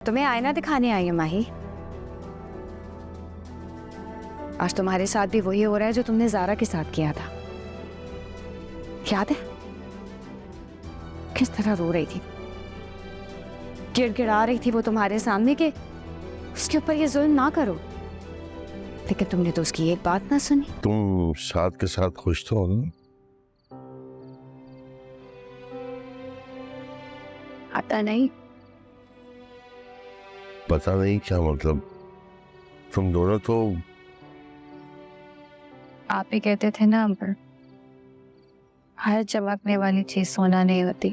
तुम्हें आईना दिखाने आई हूँ माही। आज तुम्हारे साथ भी वही हो रहा है जो तुमने ज़ारा के साथ किया था। याद है किस तरह रो रही थी, गिड़गिड़ा रही थी वो तुम्हारे सामने कि उसके ऊपर ये जुल्म ना करो, लेकिन तुमने तो उसकी एक बात ना सुनी। तुम साथ के साथ खुश तो हो ना? आता नहीं। पता नहीं क्या मतलब, तुम दोनों तो आप ही कहते थे ना अंबर, हर चमकने वाली चीज सोना नहीं होती।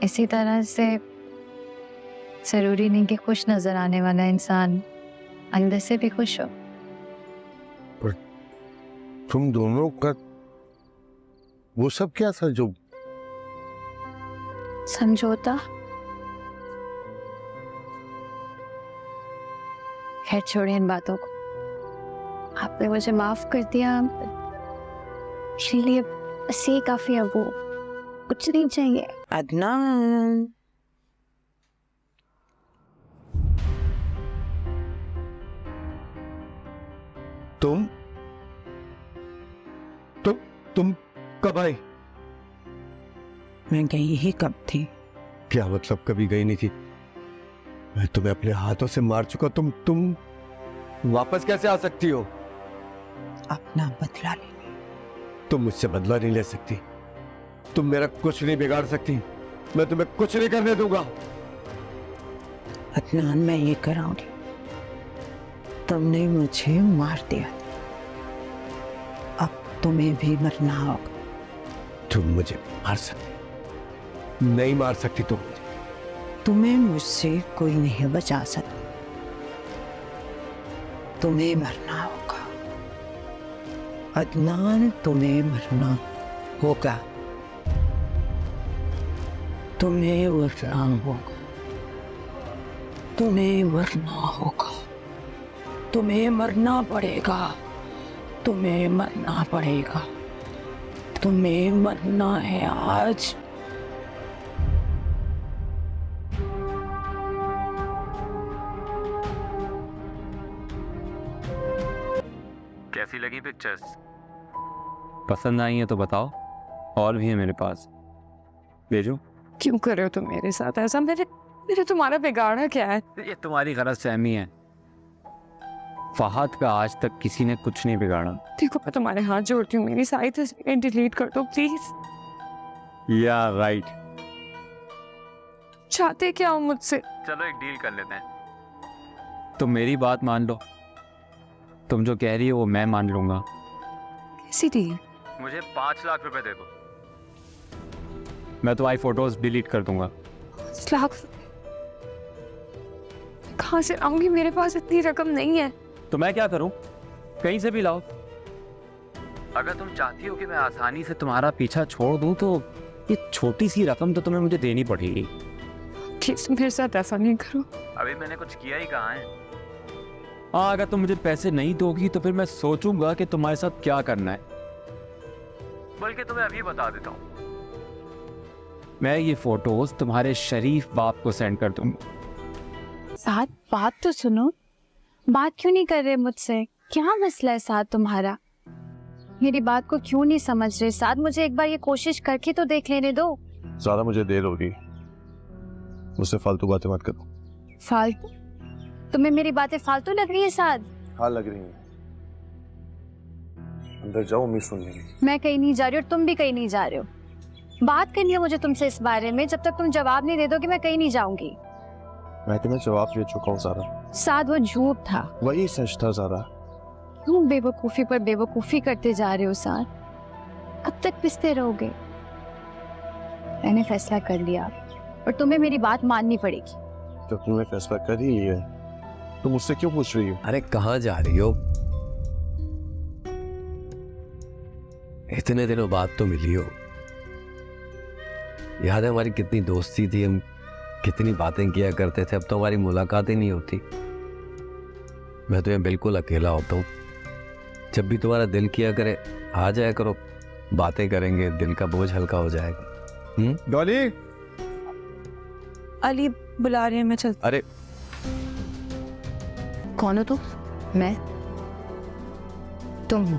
इसी तरह से जरूरी नहीं कि खुश नजर आने वाला इंसान अंदर से भी खुश हो। पर तुम दोनों का वो सब क्या था जो समझौता? खैर छोड़िए इन बातों को। आपने मुझे माफ कर दिया, मेरे लिए बस ये काफी है, वो कुछ नहीं चाहिए। अदनान, तुम कब आई? मैं गई ही कब थी? क्या मतलब कभी गई नहीं थी? मैं तुम्हें अपने हाथों से मार चुका, तुम वापस कैसे आ सकती हो? अपना बदला लेने। तुम मुझसे बदला नहीं ले सकती, तुम मेरा कुछ नहीं बिगाड़ सकती, मैं तुम्हें कुछ नहीं करने दूंगा। अदनान, मैं ये कराऊंगी। तुमने मुझे मार दिया, अब तुम्हें भी मरना होगा। तुम मुझे मार सकती नहीं, मार सकती तुम मुझे। तुम्हें मुझसे कोई नहीं बचा सकता, तुम्हें मरना होगा अदनान, तुम्हें मरना होगा, तुम्हें मरना होगा, तुम्हें मरना होगा, तुम्हें मरना पड़ेगा, तुम्हें मरना पड़ेगा, तुम्हें मरना है आज। कैसी लगी पिक्चर्स? पसंद आई है तो बताओ, और भी है मेरे पास, भेजो। क्यों कर रहे हो तुम मेरे साथ ऐसा? मेरे तुम्हारा बिगाड़ा क्या है? ये तुम्हारी गलतफहमी है। फहद का आज तक किसी ने कुछ नहीं बिगाड़ा। देखो मैं तुम्हारे हाथ जोड़ती हूँ, मेरी सारी तस्वीरें डिलीट कर दो प्लीज। या राइट। चाहते क्या हो मुझसे? चलो एक डील कर लेते हैं। तुम मेरी बात मान लो, तुम जो कह रही हो वो मैं मान लूंगा। कैसी डील? मुझे 5 लाख रुपए दे दो, मैं तुम्हारी फोटोज डिलीट कर दूंगा। 5 लाख? कहाँ से आऊंगी? मेरे पास इतनी रकम नहीं है। तो मैं क्या करूं? कहीं से भी लाओ। अगर तुम चाहती हो कि मैं आसानी से तुम्हारा पीछा छोड़ दूं तो ये छोटी सी रकम तो तुम्हें मुझे देनी पड़ेगी। प्लीज मेरे साथ ऐसा नहीं करो। अभी मैंने कुछ किया ही कहाँ है। हाँ, अगर तुम मुझे पैसे नहीं दोगी तो फिर मैं सोचूंगा कि तुम्हारे साथ क्या करना है। बल्कि तुम्हें अभी बता देता हूँ, मैं ये फोटोज तुम्हारे शरीफ बाप को सेंड कर दूंगा। साथ बात तो सुनो, बात क्यों नहीं कर रहे मुझसे? क्या मसला है साथ तुम्हारा? मेरी बात को क्यों नहीं समझ रहे? साथ मुझे एक बार ये कोशिश करके तो देख लेने दो। ज़्यादा मुझे देर होगी, मुझसे फालतू बातें मत करो। फालतू? तुम्हें मेरी बातें फालतू लग रही है साथ? हाँ लग रही है। अंदर जाओ, उम्मीद सुन लेंगे। मैं कहीं नहीं जा रही और तुम भी कहीं नहीं जा रहे हो। बात करनी है मुझे तुमसे इस बारे में, जब तक तुम जवाब नहीं दे दोगे मैं कहीं नहीं जाऊंगी। मैं तुम्हें जवाब दे चुका हूँ सारा। साथ वो झूठ था। वही सच था सारा। क्यों बेवकूफी पर बेवकूफी करते जा रहे हो साथ? कब तक पिसते रहोगे? मैंने फैसला कर लिया और तुम्हें मेरी बात माननी पड़ेगी। तो तुमने फैसला कर ही लिया है, तुम मुझसे क्यों पूछ रही हो? अरे कहाँ जा रही हो? इतने दिनों बाद तो मिली हो। याद है हमारी कितनी दोस्ती थी, हम कितनी बातें किया करते थे। अब तो हमारी मुलाकात ही नहीं होती। मैं तुम्हें बिल्कुल अकेला होता हूँ। जब भी तुम्हारा दिल किया करे आ जाया करो, बातें करेंगे, दिल का बोझ हल्का हो जाएगा। डॉली, अली बुला रहे हैं, मैं चलती। अरे कौन हो तुम? मैं? तुम हो?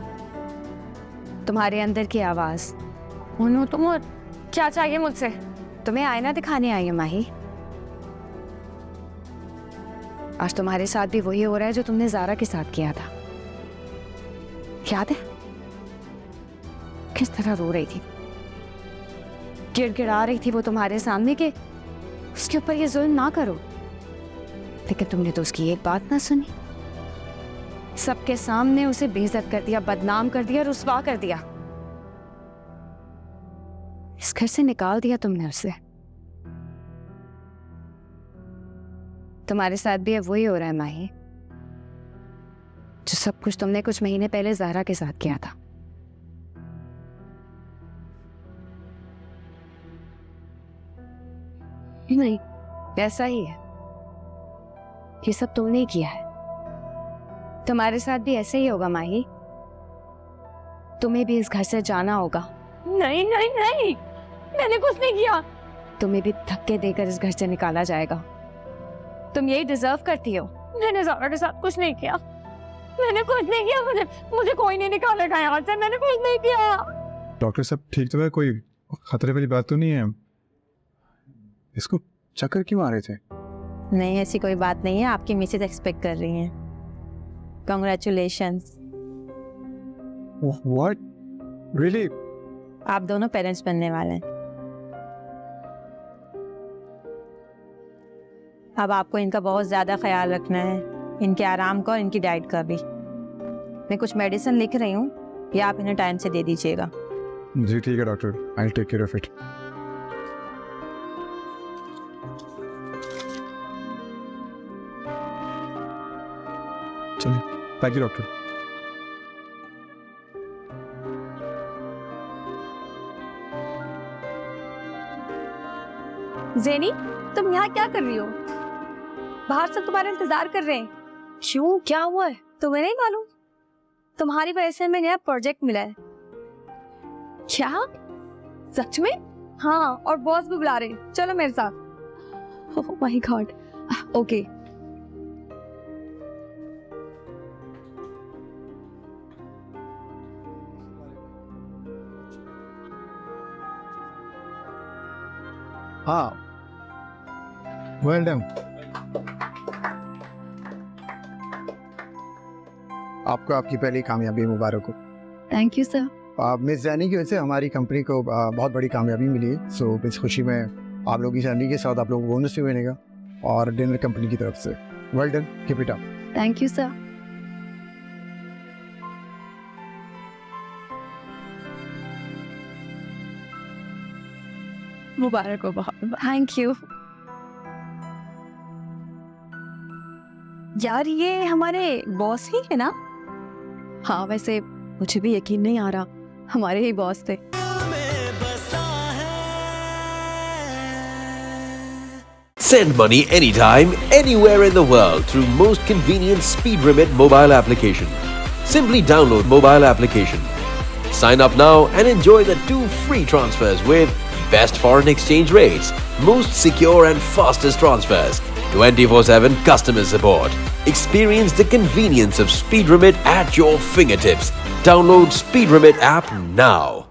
तुम्हारे अंदर की आवाज कौन हो तुम और क्या चाहिए मुझसे? तुम्हें आईना दिखाने आई है माही। आज तुम्हारे साथ भी वही हो रहा है जो तुमने ज़ारा के साथ किया था। याद है किस तरह रो रही थी, गिड़गिड़ा रही थी वो तुम्हारे सामने कि उसके ऊपर ये जुल्म ना करो, लेकिन तुमने तो उसकी एक बात ना सुनी। सबके सामने उसे बेइज्जत कर दिया, बदनाम कर दिया, रुस्वा कर दिया। इस घर से निकाल दिया तुमने उसे। तुम्हारे साथ भी अब वही हो रहा है माही, जो सब कुछ तुमने कुछ महीने पहले ज़ारा के साथ किया था। नहीं, ऐसा ही है। ये सब तुमने ही किया है। तुम्हारे साथ भी ऐसे ही होगा माही। तुम्हें भी इस घर से जाना होगा। नहीं नहीं नहीं, मैंने कुछ नहीं किया। तुम्हें भी धक्के देकर इस घर से निकाला जाएगा। तुम यही डिजर्व करती हो। मैंने ज़ारा के साथ कुछ नहीं किया, मैंने कुछ नहीं किया। मुझे कोई नहीं निकालेगा यहाँ से, मैंने कुछ नहीं किया। डॉक्टर साहब ठीक तो है, कोई खतरे वाली बात तो नहीं है? इसको चक्कर क्यों आ रहे थे? नहीं, ऐसी कोई बात नहीं है। आपकी मिसेज एक्सपेक्ट कर रही हैं। Congratulations, what really? आप दोनों पेरेंट्स बनने वाले हैं। अब आपको इनका बहुत ज़्यादा ख्याल रखना है, इनके आराम का और इनकी डाइट का भी। मैं कुछ मेडिसिन लिख रही हूँ, ये आप इन्हें टाइम से दे दीजिएगा। जी ठीक है doctor, I will take care of it. चलिए, थैंक यू डॉक्टर। ज़ेनी, तुम यहाँ क्या कर रही हो? बाहर सब तुम्हारा इंतजार कर रहे हैं। क्यों, क्या हुआ है? तुम्हें नहीं मालूम? तुम्हारी वजह से हमें नया प्रोजेक्ट मिला है। क्या सच में? हाँ, और बॉस भी बुला रहे हैं। चलो मेरे साथ। Oh my God, okay. हाँ, वेल डन। आपको आपकी पहली कामयाबी मुबारक हो। Thank you sir. मिस जैनी की वजह से हमारी कंपनी को बहुत बड़ी कामयाबी मिली है। सो इस खुशी में आप लोगों की सैलरी के साथ आप लोगों को बोनस भी मिलेगा और डिनर कंपनी की तरफ से। Well done, keep it up. Thank you sir. मुबारक हो बहुत। Thank you. यार, ये हमारे बॉस ही है ना? हाँ, वैसे मुझे भी यकीन नहीं आ रहा, हमारे ही बॉस थे। Send money anytime, anywhere in the world through most convenient SpeedRemit mobile application. Simply download mobile application. Sign up now and enjoy the 2 free transfers with best foreign exchange rates, most secure and fastest transfers, 24/7 customer support. Experience the convenience of SpeedRemit at your fingertips. Download SpeedRemit app now.